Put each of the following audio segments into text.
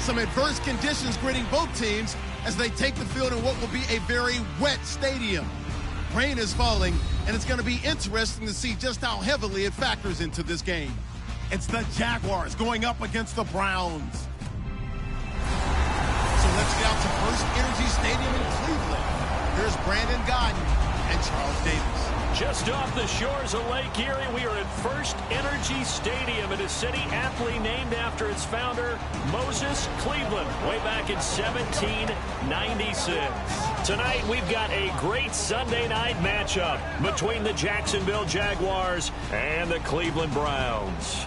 Some adverse conditions greeting both teams as they take the field in what will be a very wet stadium. Rain is falling, and it's going to be interesting to see just how heavily it factors into this game. It's the Jaguars going up against the Browns. So let's get out to First Energy Stadium in Cleveland. Here's Brandon Godden and Charles Davis. Just off the shores of Lake Erie, we are at First Energy Stadium in a city aptly named after its founder, Moses Cleveland, way back in 1796. Tonight, we've got a great Sunday night matchup between the Jacksonville Jaguars and the Cleveland Browns.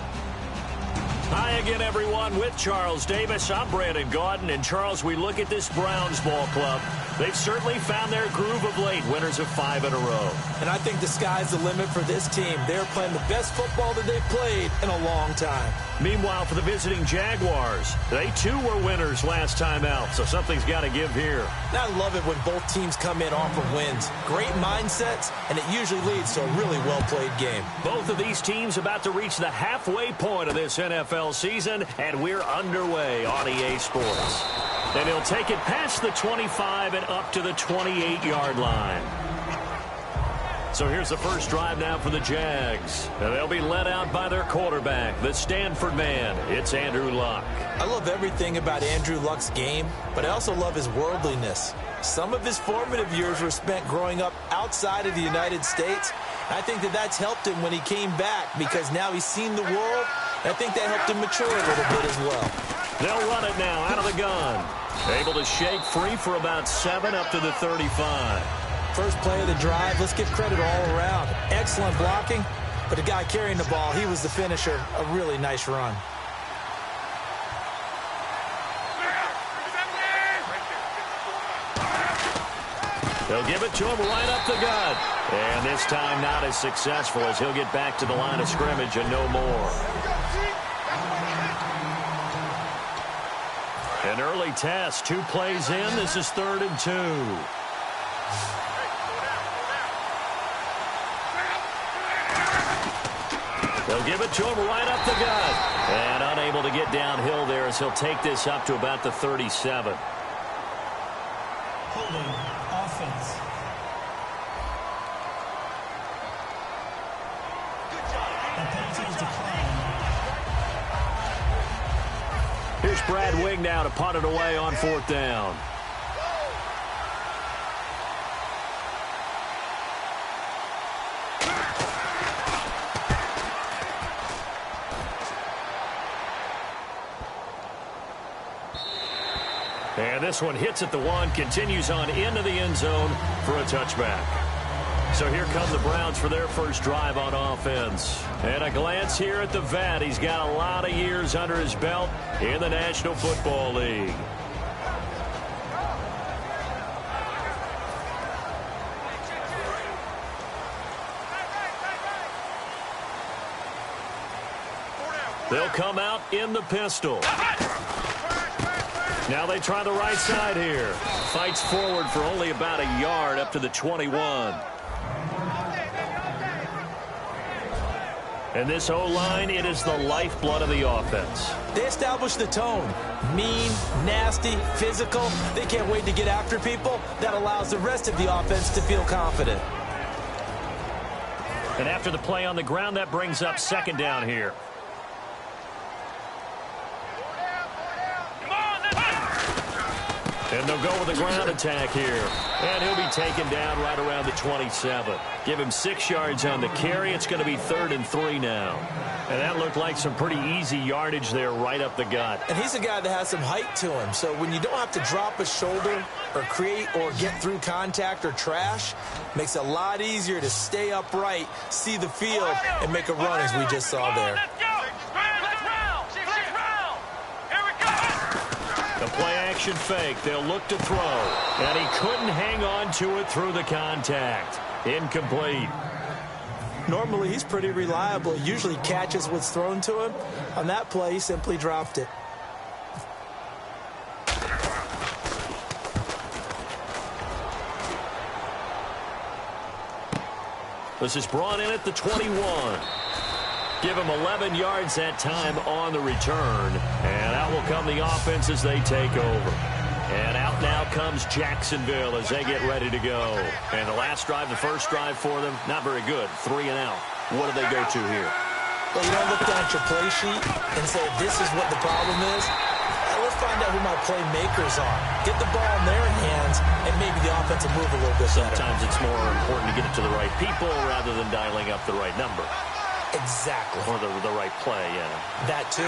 Hi again, everyone, with Charles Davis. I'm Brandon Gaudin. And, Charles, we look at this Browns ball club. They've certainly found their groove of late, winners of 5 in a row. And I think the sky's the limit for this team. They're playing the best football that they've played in a long time. Meanwhile, for the visiting Jaguars, they too were winners last time out, so something's got to give here. And I love it when both teams come in off of wins. Great mindsets, and it usually leads to a really well-played game. Both of these teams about to reach the halfway point of this NFL season, and we're underway on EA Sports. And he'll take it past the 25 and up to the 28-yard line. So here's the first drive now for the Jags. And they'll be led out by their quarterback, the Stanford man. It's Andrew Luck. I love everything about Andrew Luck's game, but I also love his worldliness. Some of his formative years were spent growing up outside of the United States. I think that that's helped him when he came back because now he's seen the world. I think that helped him mature a little bit as well. They'll run it now out of the gun. Able to shake free for about 7 up to the 35. First play of the drive, let's give credit all around. Excellent blocking, but the guy carrying the ball, he was the finisher. A really nice run. They'll give it to him right up the gut. And this time not as successful as he'll get back to the line of scrimmage and no more. An early test, 2 plays in. This is 3rd and 2. They'll give it to him right up the gut. And unable to get downhill there as he'll take this up to about the 37. Holding offense. The penalty is declined. Here's Brad Wing now to punt it away on 4th down. And this one hits at the 1, continues on into the end zone for a touchback. So here come the Browns for their first drive on offense. And a glance here at the vet. He's got a lot of years under his belt in the National Football League. They'll come out in the pistol. Now they try the right side here. Fights forward for only about a yard up to the 21. And this O-line, it is the lifeblood of the offense. They establish the tone. Mean, nasty, physical. They can't wait to get after people. That allows the rest of the offense to feel confident. And after the play on the ground, that brings up 2nd down here. And they'll go with a ground attack here. And he'll be taken down right around the 27. Give him 6 yards on the carry. It's going to be 3rd and 3 now. And that looked like some pretty easy yardage there right up the gut. And he's a guy that has some height to him. So when you don't have to drop a shoulder or create or get through contact or trash, makes it a lot easier to stay upright, see the field, and make a run as we just saw there. The play-action fake. They'll look to throw. And he couldn't hang on to it through the contact. Incomplete. Normally, he's pretty reliable. He usually catches what's thrown to him. On that play, he simply dropped it. This is brought in at the 21. Give him 11 yards that time on the return. And out will come the offense as they take over. And out now comes Jacksonville as they get ready to go. And the last drive, the first drive for them, not very good. 3 and out. What do they go to here? Well, you don't look down at your play sheet and say, this is what the problem is. Let's find out who my playmakers are. Get the ball in their hands, and maybe the offense will move a little bit better. Sometimes it's more important to get it to the right people rather than dialing up the right number. Exactly. Or the right play, yeah. That too.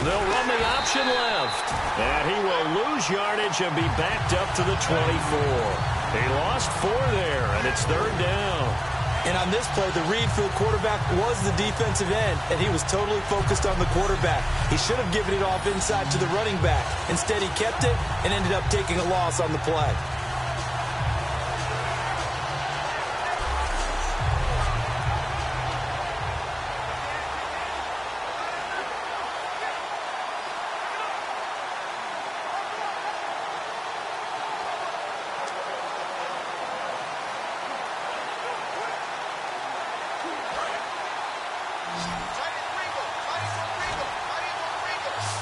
They'll run the option left. And he will lose yardage and be backed up to the 24. He lost 4 there, and it's 3rd down. And on this play, the read for the quarterback was the defensive end, and he was totally focused on the quarterback. He should have given it off inside to the running back. Instead, he kept it and ended up taking a loss on the play.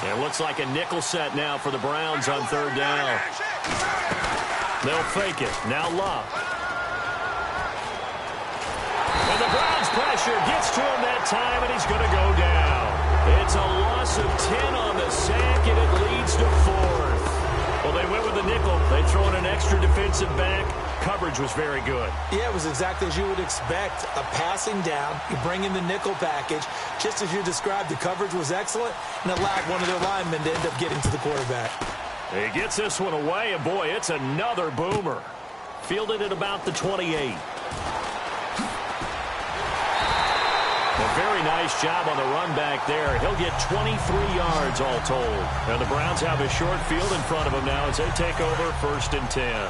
It looks like a nickel set now for the Browns on 3rd down. They'll fake it. Now Love. And the Browns pressure gets to him that time, and he's going to go down. It's a loss of 10 on the sack, and it leads to 4th. Well, they went with a nickel. They throw in an extra defensive back. Coverage was very good. Yeah, it was exactly as you would expect. A passing down. You bring in the nickel package. Just as you described, the coverage was excellent and allowed one of their linemen to end up getting to the quarterback. He gets this one away, and boy, it's another boomer. Fielded at about the 28. A very nice job on the run back there. He'll get 23 yards all told. And the Browns have a short field in front of them now as they take over 1st and 10.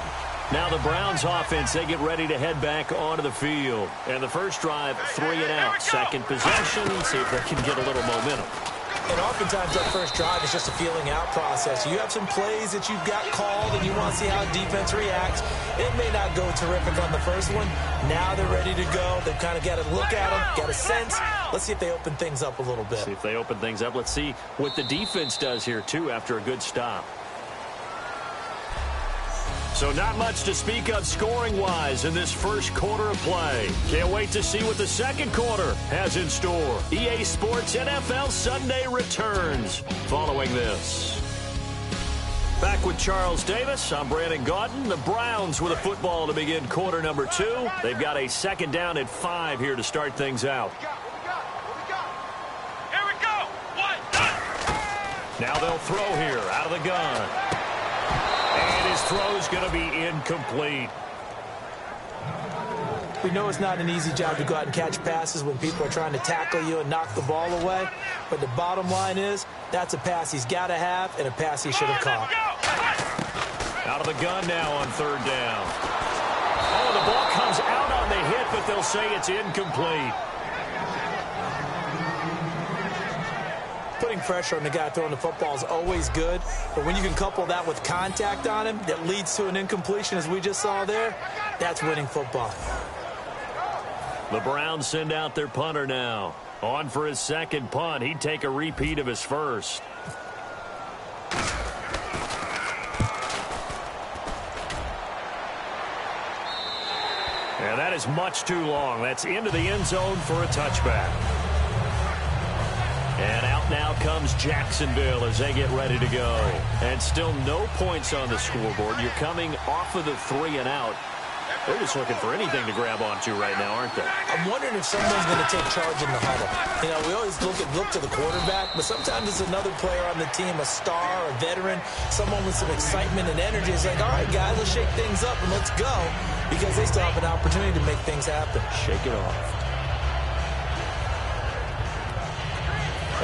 Now the Browns offense, they get ready to head back onto the field. And the first drive, 3 and out. Second possession, see if they can get a little momentum. And oftentimes that first drive is just a feeling out process. You have some plays that you've got called and you want to see how defense reacts. It may not go terrific on the first one. Now they're ready to go. They've kind of got to look at them, got a sense. Let's see if they open things up a little bit. See if they open things up. Let's see what the defense does here, too, after a good stop. So not much to speak of scoring-wise in this first quarter of play. Can't wait to see what the second quarter has in store. EA Sports NFL Sunday returns following this. Back with Charles Davis, I'm Brandon Gaudin. The Browns with a football to begin quarter number 2. They've got a 2nd down and 5 here to start things out. Here we go. 1, Now they'll throw here out of the gun. And his throw's going to be incomplete. We know it's not an easy job to go out and catch passes when people are trying to tackle you and knock the ball away. But the bottom line is, that's a pass he's got to have and a pass he should have caught. Out of the gun now on 3rd down. Oh, the ball comes out on the hit, but they'll say it's incomplete. Putting pressure on the guy throwing the football is always good, but when you can couple that with contact on him that leads to an incompletion, as we just saw there, that's winning football. The Browns send out their punter now. On for his 2nd punt. He'd take a repeat of his first. And that is much too long. That's into the end zone for a touchback. And out now comes Jacksonville as they get ready to go. And still no points on the scoreboard. You're coming off of the 3 and out. They're just looking for anything to grab onto right now, aren't they? I'm wondering if someone's going to take charge in the huddle. You know, we always look to the quarterback, but sometimes it's another player on the team, a star, a veteran, someone with some excitement and energy. It's like, all right, guys, let's shake things up and let's go, because they still have an opportunity to make things happen. Shake it off.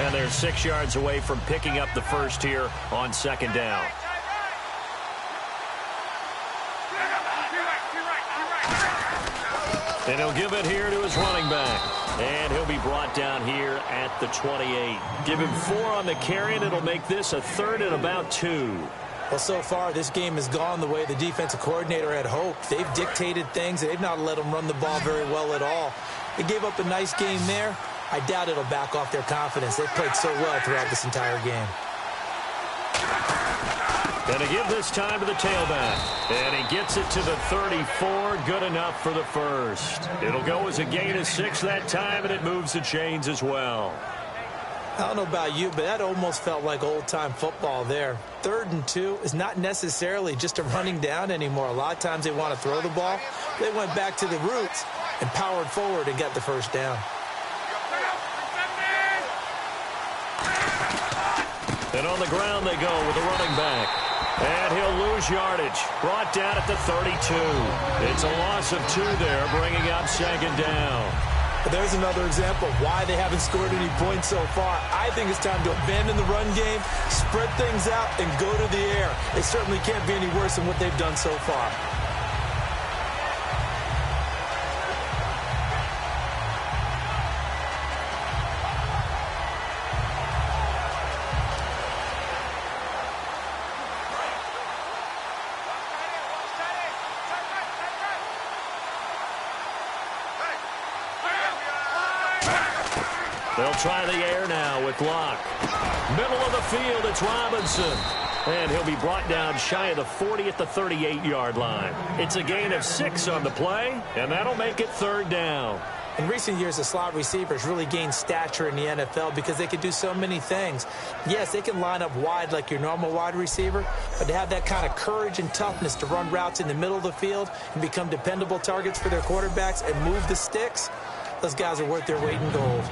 And they're 6 yards away from picking up the first here on 2nd down. And he'll give it here to his running back. And he'll be brought down here at the 28. Give him 4 on the carry, and it'll make this a 3rd and about 2. Well, so far, this game has gone the way the defensive coordinator had hoped. They've dictated things. They've not let them run the ball very well at all. They gave up a nice game there. I doubt it'll back off their confidence. They've played so well throughout this entire game. Going to give this time to the tailback. And he gets it to the 34. Good enough for the first. It'll go as a gain of 6 that time, and it moves the chains as well. I don't know about you, but that almost felt like old-time football there. 3rd and 2 is not necessarily just a running down anymore. A lot of times they want to throw the ball. They went back to the roots and powered forward and got the first down. And on the ground they go with the running back. And he'll lose yardage. Brought down at the 32. It's a loss of 2 there, bringing up 2nd down. But there's another example of why they haven't scored any points so far. I think it's time to abandon the run game, spread things out, and go to the air. It certainly can't be any worse than what they've done so far. They'll try the air now with Locke. Middle of the field, it's Robinson. And he'll be brought down shy of the 40 at the 38-yard line. It's a gain of 6 on the play, and that'll make it 3rd down. In recent years, the slot receivers really gained stature in the NFL because they can do so many things. Yes, they can line up wide like your normal wide receiver, but to have that kind of courage and toughness to run routes in the middle of the field and become dependable targets for their quarterbacks and move the sticks, those guys are worth their weight in gold.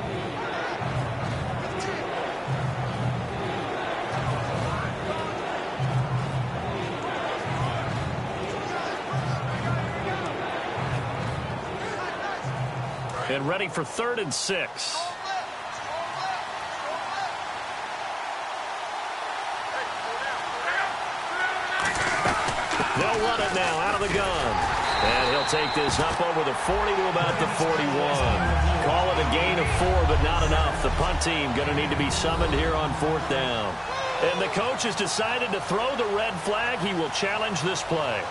And ready for 3rd and 6. They'll run it now out of the gun. And he'll take this up over the 40 to about the 41. Call it a gain of 4, but not enough. The punt team going to need to be summoned here on 4th down. And the coach has decided to throw the red flag. He will challenge this play.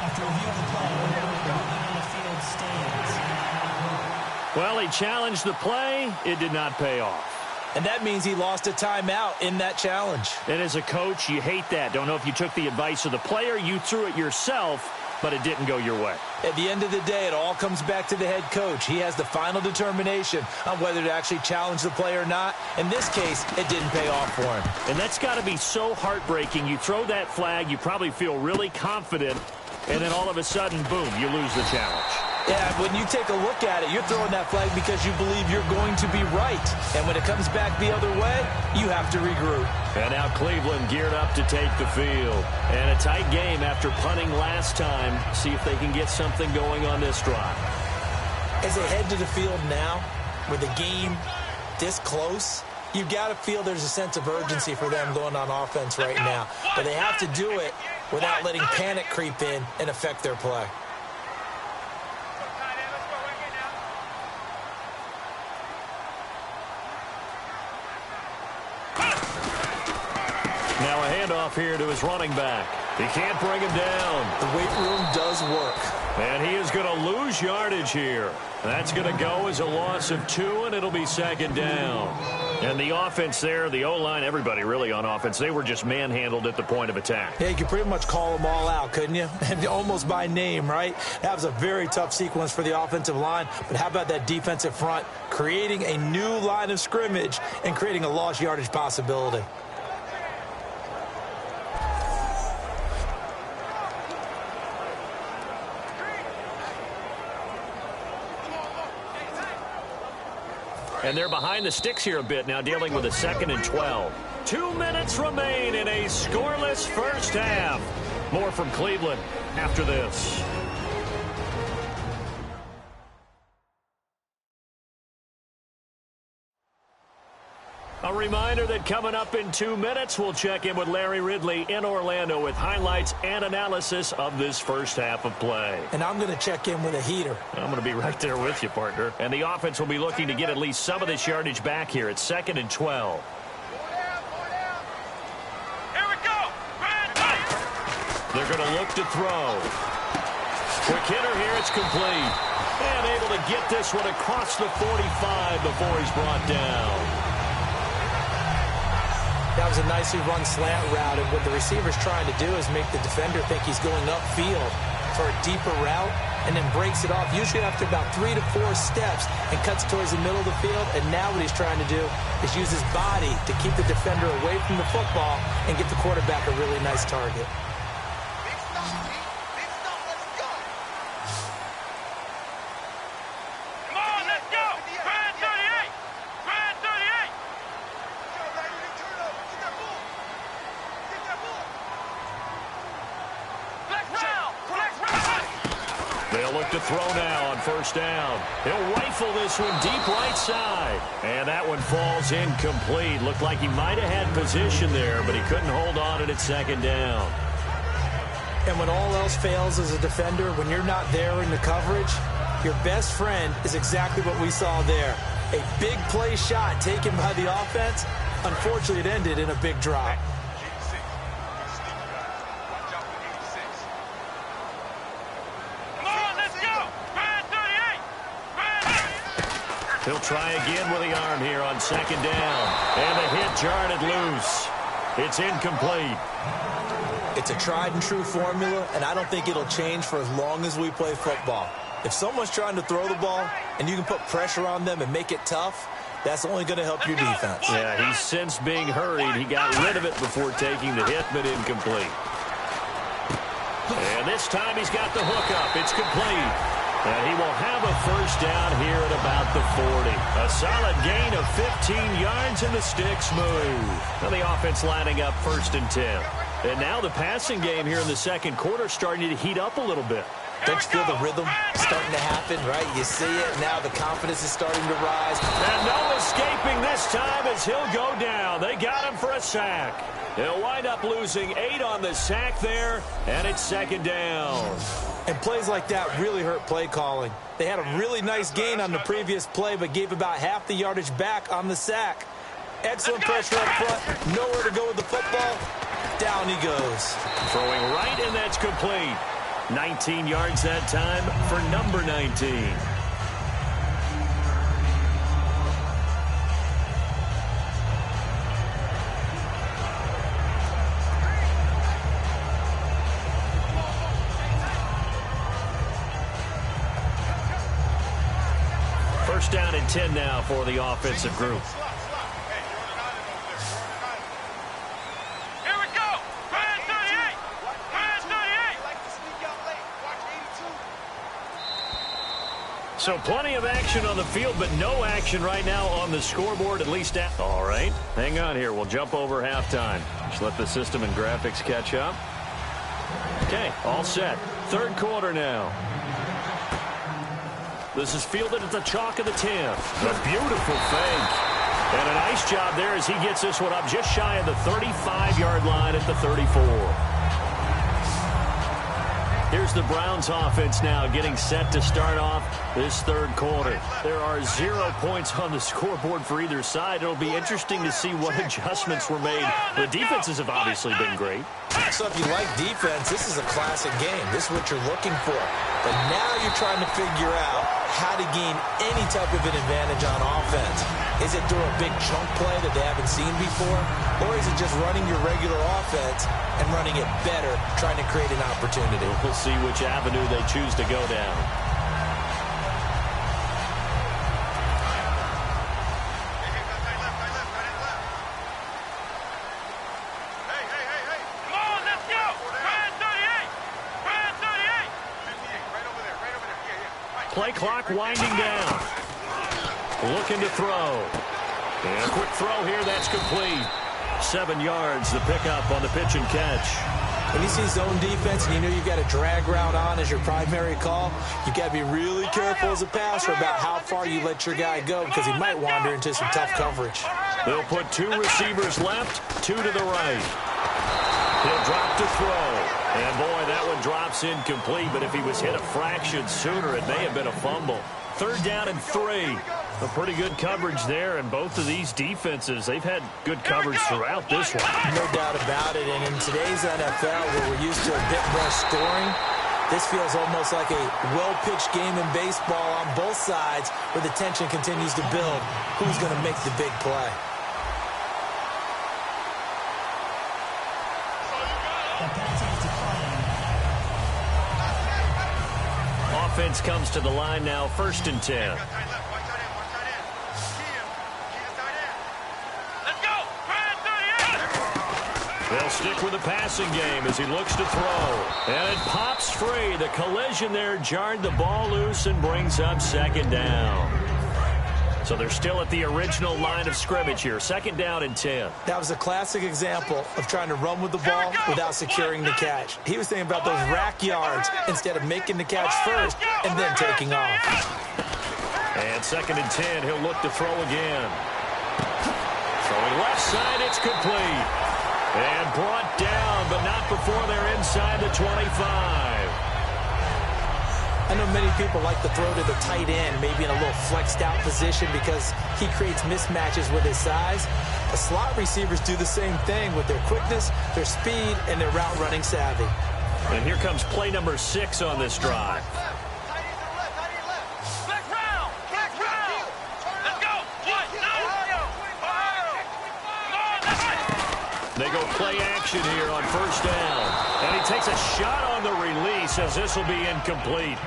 After review of the play, moving on the field stands. Well, he challenged the play. It did not pay off. And that means he lost a timeout in that challenge. And as a coach, you hate that. Don't know if you took the advice of the player, you threw it yourself, but it didn't go your way. At the end of the day, it all comes back to the head coach. He has the final determination on whether to actually challenge the play or not. In this case, it didn't pay off for him. And that's got to be so heartbreaking. You throw that flag, you probably feel really confident, and then all of a sudden, boom, you lose the challenge. Yeah, when you take a look at it, you're throwing that flag because you believe you're going to be right. And when it comes back the other way, you have to regroup. And now Cleveland geared up to take the field. And a tight game after punting last time. See if they can get something going on this drive. As they head to the field now, with the game this close, you've got to feel there's a sense of urgency for them going on offense right now. But they have to do it without letting panic creep in and affect their play. Now a handoff here to his running back. He can't bring him down. The weight room does work. And he is going to lose yardage here. That's going to go as a loss of 2, and it'll be 2nd down. And the offense there, the O-line, everybody really on offense, they were just manhandled at the point of attack. Yeah, you could pretty much call them all out, couldn't you? And almost by name, right? That was a very tough sequence for the offensive line. But how about that defensive front creating a new line of scrimmage and creating a lost yardage possibility? And they're behind the sticks here a bit now, dealing with a 2nd and 12. 2 minutes remain in a scoreless first half. More from Cleveland after this. All A reminder that coming up in 2 minutes, we'll check in with Larry Ridley in Orlando with highlights and analysis of this first half of play. And I'm going to check in with a heater. I'm going to be right there with you, partner. And the offense will be looking to get at least some of this yardage back here at 2nd and 12. Here we go. They're going to look to throw. Quick hitter here. It's complete. And able to get this one across the 45 before he's brought down. That was a nicely run slant route, and what the receiver's trying to do is make the defender think he's going upfield for a deeper route, and then breaks it off, usually after about 3 to 4 steps, and cuts towards the middle of the field. And now what he's trying to do is use his body to keep the defender away from the football and get the quarterback a really nice target. They'll look to throw now on first down. He'll rifle this one deep right side. And that one falls incomplete. Looked like he might have had position there, but he couldn't hold on at 2nd down. And when all else fails as a defender, when you're not there in the coverage, your best friend is exactly what we saw there. A big play shot taken by the offense. Unfortunately, it ended in a big drop. He'll try again with the arm here on 2nd down. And the hit jarred it loose. It's incomplete. It's a tried and true formula, and I don't think it'll change for as long as we play football. If someone's trying to throw the ball and you can put pressure on them and make it tough, that's only going to help your defense. Yeah, he's since being hurried. He got rid of it before taking the hit, but incomplete. And this time he's got the hook up. It's complete. And he will have a first down here at about the 40. A solid gain of 15 yards, and the sticks move. Now the offense lining up 1st and 10. And now the passing game here in the second quarter starting to heat up a little bit. Don't you feel the rhythm starting to happen, right? You see it. Now the confidence is starting to rise. And no escaping this time as he'll go down. They got him for a sack. He'll wind up losing 8 on the sack there, and it's 2nd down. And plays like that really hurt play calling. They had a really nice gain on the previous play, but gave about half the yardage back on the sack. Excellent pressure up front. Nowhere to go with the football. Down he goes. Throwing right, and that's complete. 19 yards that time for number 19. First down and 10 now for the offensive group. Here we go. Brand 38. Brand 38. So plenty of action on the field, but no action right now on the scoreboard, at least at. All right, hang on here. We'll jump over halftime. Just let the system and graphics catch up. Okay, all set. 3rd quarter now. This is fielded at the chalk of the 10. A beautiful fake. And a nice job there as he gets this one up just shy of the 35-yard line at the 34. Here's the Browns offense now getting set to start off this 3rd quarter. There are 0 points on the scoreboard for either side. It'll be interesting to see what adjustments were made. The defenses have obviously been great. So if you like defense, this is a classic game. This is what you're looking for. But now you're trying to figure out how to gain any type of an advantage on offense. Is it through a big chunk play that they haven't seen before? Or is it just running your regular offense and running it better, trying to create an opportunity? We'll see which avenue they choose to go down. Play clock winding down. Looking to throw. And a quick throw here, that's complete. 7 yards, the pickup on the pitch and catch. When you see zone defense and you know you've got a drag route on as your primary call, you've got to be really careful as a passer about how far you let your guy go because he might wander into some tough coverage. They'll put 2 receivers left, 2 to the right. He'll drop to throw. And, boy, that one drops incomplete, but if he was hit a fraction sooner, it may have been a fumble. 3rd down and 3. A pretty good coverage there, and both of these defenses, they've had good coverage throughout this one. No doubt about it, and in today's NFL, where we're used to a bit more scoring, this feels almost like a well-pitched game in baseball on both sides where the tension continues to build. Who's going to make the big play? Offense comes to the line now, 1st and 10. They'll stick with the passing game as he looks to throw. And it pops free. The collision there jarred the ball loose and brings up 2nd down. So they're still at the original line of scrimmage here. 2nd down and 10. That was a classic example of trying to run with the ball without securing the catch. He was thinking about those rack yards instead of making the catch first and then taking off. And 2nd and 10, he'll look to throw again. Throwing left side, it's complete. And brought down, but not before they're inside the 25. I know many people like to throw to the tight end, maybe in a little flexed out position because he creates mismatches with his size. The slot receivers do the same thing with their quickness, their speed, and their route running savvy. And here comes play number 6 on this drive. They go play action here on 1st down. And he takes a shot on the release as this will be incomplete.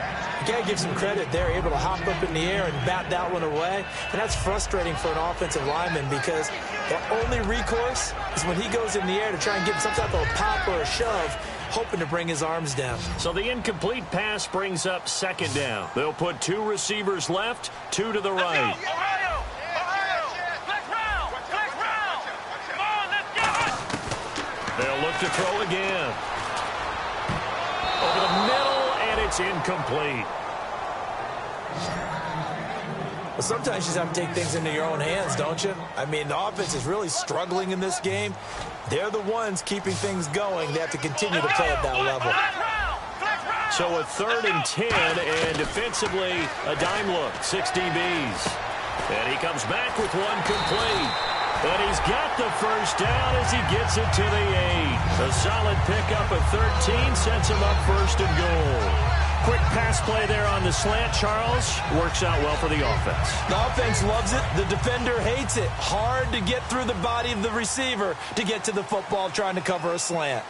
You got to give some credit. They're able to hop up in the air and bat that one away. And that's frustrating for an offensive lineman because the only recourse is when he goes in the air to try and get some type of a pop or a shove, hoping to bring his arms down. So the incomplete pass brings up 2nd down. They'll put 2 receivers left, 2 to the right. They'll look to throw again. Over the middle, and it's incomplete. Well, sometimes you just have to take things into your own hands, don't you? I mean, the offense is really struggling in this game. They're the ones keeping things going. They have to continue to play at that level. So a 3rd and 10, and defensively, a dime look, 6 DBs. And he comes back with one complete. And he's got the 1st down as he gets it to the 8. A solid pickup of 13 sets him up 1st and goal. Quick pass play there on the slant, Charles. Works out well for the offense. The offense loves it. The defender hates it. Hard to get through the body of the receiver to get to the football trying to cover a slant.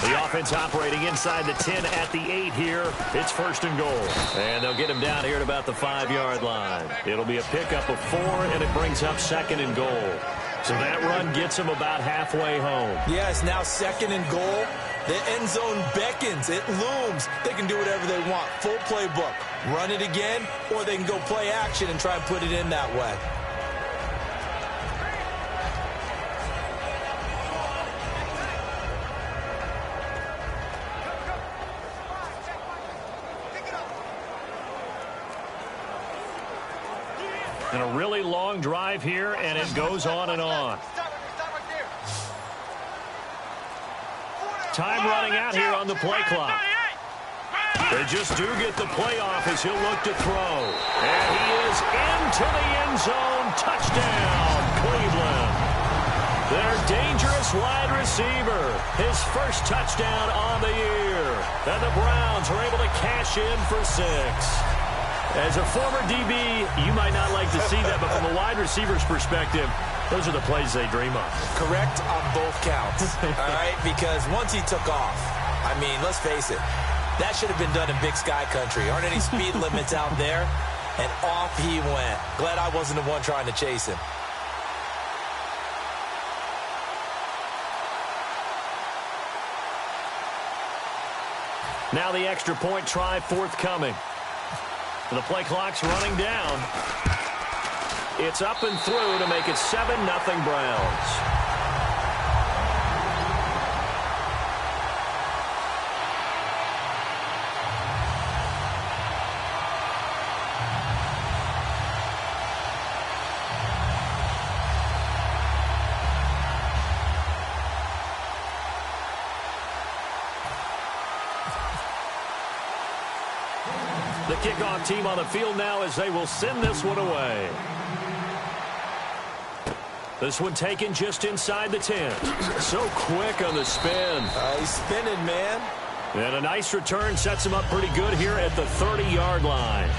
The offense operating inside the 10 at the 8 here. It's 1st and goal. And they'll get him down here at about the 5-yard line. It'll be a pickup of 4, and it brings up 2nd and goal. So that run gets him about halfway home. Yes, now 2nd and goal. The end zone beckons. It looms. They can do whatever they want. Full playbook. Run it again, or they can go play action and try and put it in that way. And a really long drive here, and it goes on and on. Time running out here on the play clock. They just do get the play off as he'll look to throw. And he is into the end zone. Touchdown, Cleveland. Their dangerous wide receiver. His 1st touchdown on the year. And the Browns are able to cash in for 6. As a former DB, you might not like to see that, but from a wide receiver's perspective, those are the plays they dream of. Correct on both counts, all right? Because once he took off, I mean, let's face it, that should have been done in Big Sky Country. Aren't any speed limits out there? And off he went. Glad I wasn't the one trying to chase him. Now the extra point try forthcoming. The play clock's running down. It's up and through to make it 7-0 Browns. kickoff team on the field now as they will send this one away. This one taken just inside the 10. So quick on the spin. He's spinning, man. And a nice return sets him up pretty good here at the 30-yard line.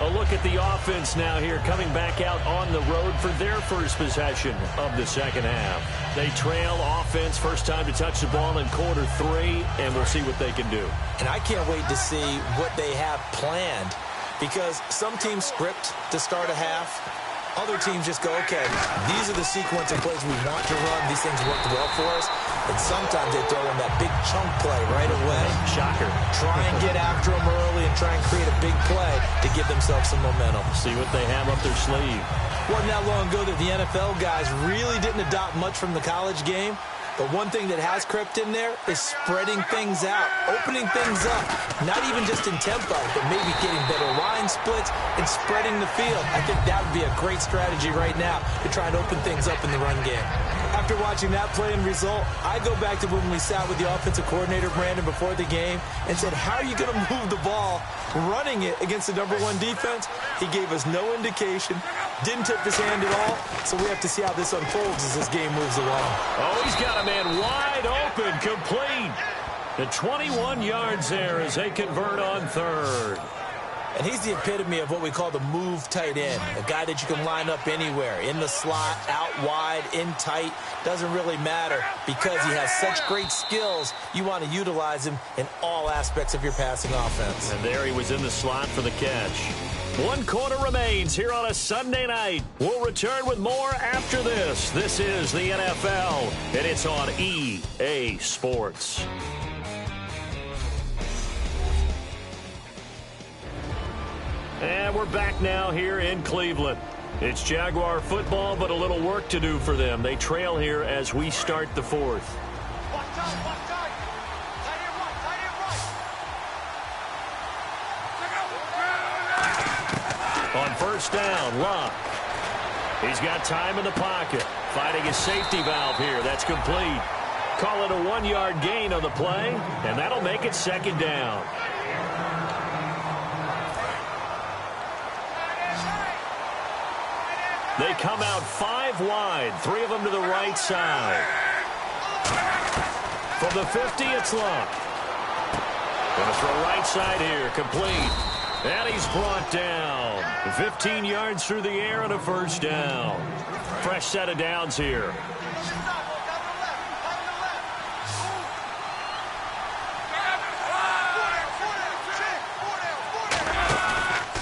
A look at the offense now here, coming back out on the road for their first possession of the second half. They trail offense, first time to touch the ball in quarter 3, and we'll see what they can do. And I can't wait to see what they have planned, because some teams script to start a half. Other teams just go, okay, these are the sequence of plays we want to run. These things worked well for us. And sometimes they throw in that big chunk play right away. Shocker. Try and get after them early and try and create a big play to give themselves some momentum. See what they have up their sleeve. Wasn't that long ago that the NFL guys really didn't adopt much from the college game. But one thing that has crept in there is spreading things out, opening things up, not even just in tempo, but maybe getting better line splits and spreading the field. I think that would be a great strategy right now to try and open things up in the run game. After watching that play and result, I go back to when we sat with the offensive coordinator, Brandon, before the game and said, how are you going to move the ball running it against the #1 defense? He gave us no indication, didn't tip his hand at all, so we have to see how this unfolds as this game moves along. Oh, he's got a man wide open, complete. The 21 yards there as they convert on third. And he's the epitome of what we call the move tight end, a guy that you can line up anywhere, in the slot, out wide, in tight, doesn't really matter because he has such great skills. You want to utilize him in all aspects of your passing offense. And there he was in the slot for the catch. 1 quarter remains here on a Sunday night. We'll return with more after this. This is the NFL, and it's on EA Sports. And we're back now here in Cleveland. It's Jaguar football, but a little work to do for them. They trail here as we start the fourth. On first down, Luck. He's got time in the pocket. Fighting his safety valve here. That's complete. Call it a 1-yard gain on the play, and that'll make it second down. They come out 5 wide, 3 of them to the right side. From the 50, it's Luck. Going to throw right side here, complete. And he's brought down. 15 yards through the air and a first down. Fresh set of downs here.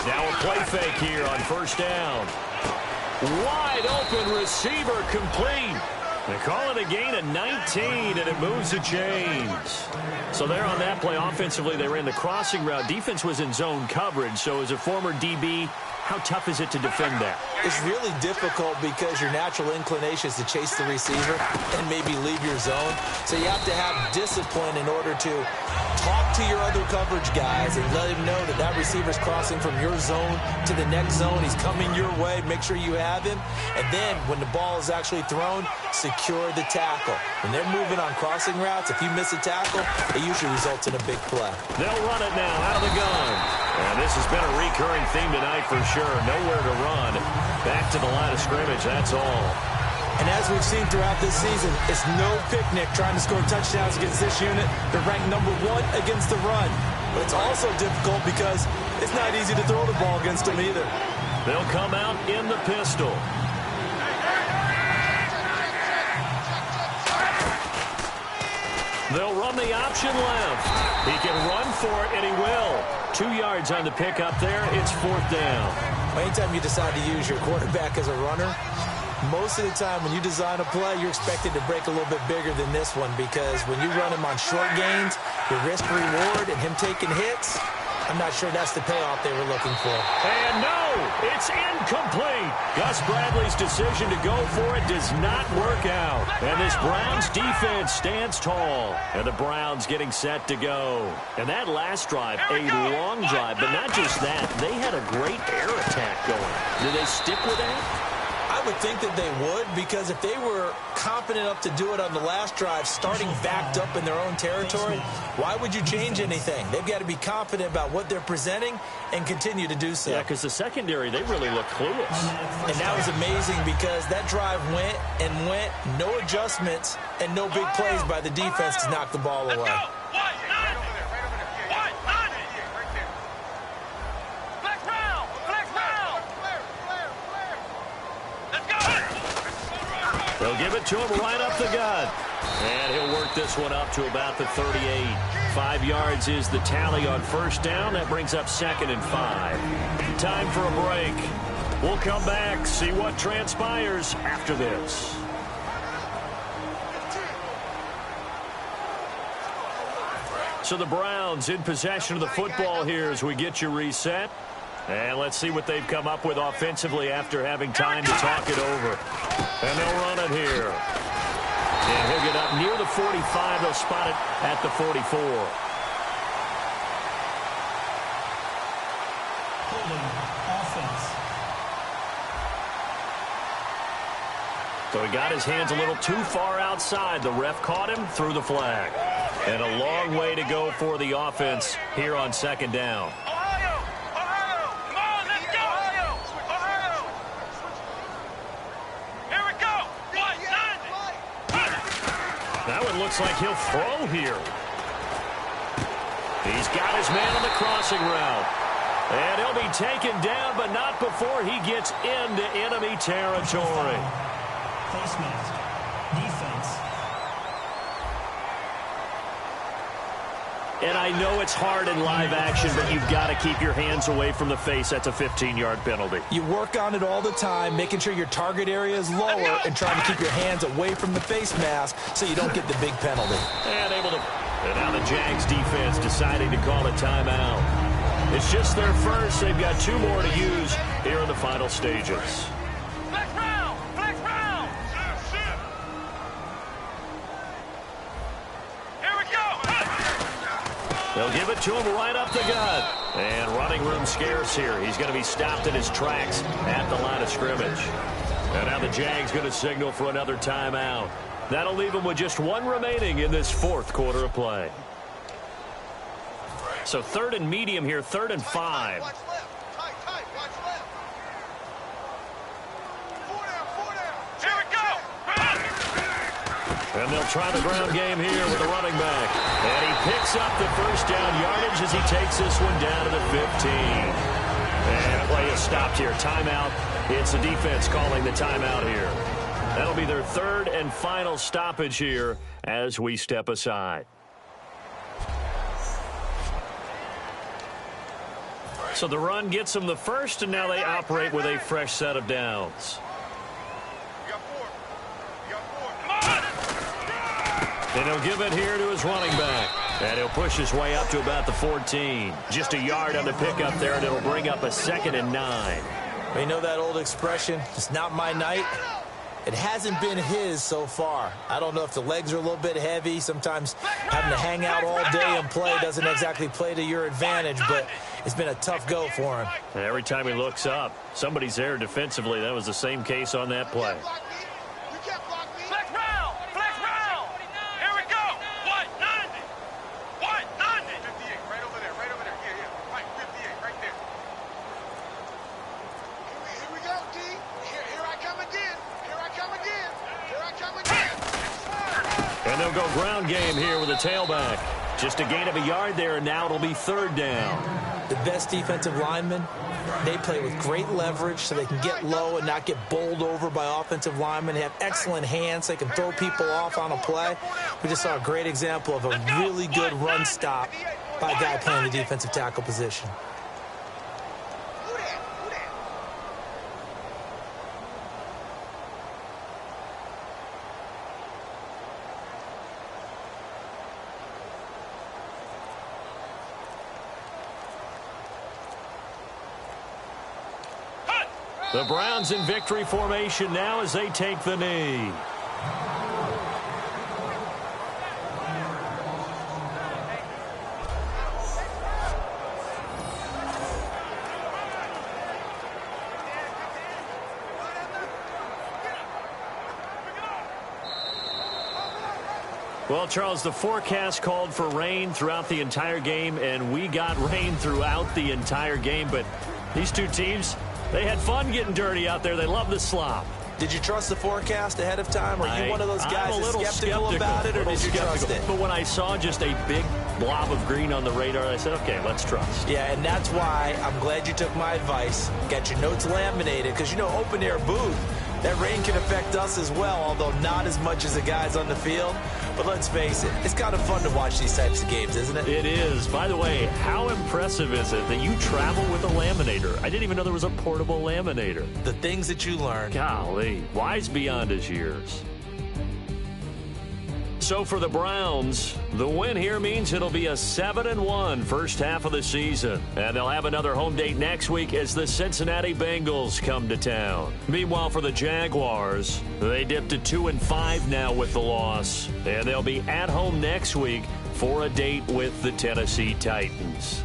Now a play fake here on first down. Wide open receiver, complete. They call it a gain of 19, and it moves the chains. So there on that play, offensively, they ran the crossing route. Defense was in zone coverage, so as a former DB, how tough is it to defend that? It's really difficult because your natural inclination is to chase the receiver and maybe leave your zone. So you have to have discipline in order to talk to your other coverage guys and let him know that that receiver's crossing from your zone to the next zone. He's coming your way. Make sure you have him. And then when the ball is actually thrown, secure the tackle. When they're moving on crossing routes, if you miss a tackle, it usually results in a big play. They'll run it now out of the gun. And this has been a recurring theme tonight for sure. Nowhere to run. Back to the line of scrimmage, that's all. And as we've seen throughout this season, it's no picnic trying to score touchdowns against this unit. They're ranked #1 against the run. But it's also difficult because it's not easy to throw the ball against them either. They'll come out in the pistol. They'll run the option left. He can run for it, and he will. 2 yards on the pickup there. It's fourth down. Anytime you decide to use your quarterback as a runner, most of the time when you design a play, you're expected to break a little bit bigger than this one because when you run him on short gains, your risk-reward and him taking hits, I'm not sure that's the payoff they were looking for. And no, it's incomplete. Gus Bradley's decision to go for it does not work out. And this Browns defense stands tall. And the Browns getting set to go. And that last drive, a long drive, but not just that. They had a great air attack going. Do they stick with that? I would think that they would, because if they were confident enough to do it on the last drive, starting backed up in their own territory, why would you change anything? They've got to be confident about what they're presenting and continue to do so. Yeah, because the secondary, they really look clueless. And that was amazing because that drive went and went, no adjustments, and no big plays by the defense to knock the ball away. They'll give it to him right up the gut. And he'll work this one up to about the 38. 5 yards is the tally on first down. That brings up 2nd and 5. Time for a break. We'll come back, see what transpires after this. So the Browns in possession of the football here as we get you reset. And let's see what they've come up with offensively after having time to talk it over. And they'll run it here. And he'll get up near the 45. They'll spot it at the 44. Holding offense. So he got his hands a little too far outside. The ref caught him, threw the flag. And a long way to go for the offense here on 2nd down. That one looks like he'll throw here. He's got his man on the crossing route. And he'll be taken down, but not before he gets into enemy territory. Placement. Defense. And I know it's hard in live action, but you've got to keep your hands away from the face. That's a 15-yard penalty. You work on it all the time, making sure your target area is lower and trying to keep your hands away from the face mask so you don't get the big penalty. And able to. And now the Jags defense deciding to call a timeout. It's just their first. They've got 2 more to use here in the final stages. They'll give it to him right up the gut. And running room scarce here. He's going to be stopped in his tracks at the line of scrimmage. And now the Jags going to signal for another timeout. That'll leave him with just 1 remaining in this 4th quarter of play. So 3rd and medium here, 3rd and 5. Watch left. Tight. Watch left. 4 down. Here we go. And they'll try the ground game here with the running back. And he picks up the first down yardage as he takes this one down to the 15. And play is stopped here. Timeout. It's the defense calling the timeout here. That'll be their 3rd and final stoppage here as we step aside. So the run gets them the first, and now they operate with a fresh set of downs. And he'll give it here to his running back. And he'll push his way up to about the 14. Just a yard on the pickup there, and it'll bring up a 2nd and 9. You know that old expression, it's not my night? It hasn't been his so far. I don't know if the legs are a little bit heavy. Sometimes having to hang out all day and play doesn't exactly play to your advantage, but it's been a tough go for him. And every time he looks up, somebody's there defensively. That was the same case on that play. And they'll go ground game here with a tailback. Just a gain of a yard there, and now it'll be 3rd down. The best defensive linemen, they play with great leverage so they can get low and not get bowled over by offensive linemen. They have excellent hands. So they can throw people off on a play. We just saw a great example of a really good run stop by a guy playing the defensive tackle position. The Browns in victory formation now as they take the knee. Well, Charles, the forecast called for rain throughout the entire game, and we got rain throughout the entire game. But these two teams, they had fun getting dirty out there. They love the slop. Did you trust the forecast ahead of time? Are you one of those guys that's skeptical about it, or did you trust it? But when I saw just a big blob of green on the radar, I said, okay, let's trust. Yeah, and that's why I'm glad you took my advice. Got your notes laminated, because, you know, open-air booth, that rain can affect us as well, although not as much as the guys on the field. But let's face it, it's kind of fun to watch these types of games, isn't it? It is. By the way, how impressive is it that you travel with a laminator? I didn't even know there was a portable laminator. The things that you learn. Golly, wise beyond his years. So for the Browns, the win here means it'll be a 7-1 first half of the season. And they'll have another home date next week as the Cincinnati Bengals come to town. Meanwhile, for the Jaguars, they dipped to 2-5 now with the loss. And they'll be at home next week for a date with the Tennessee Titans.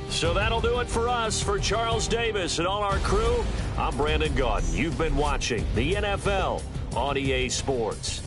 So that'll do it for us. For Charles Davis and all our crew, I'm Brandon Gaudin. You've been watching the NFL on EA Sports.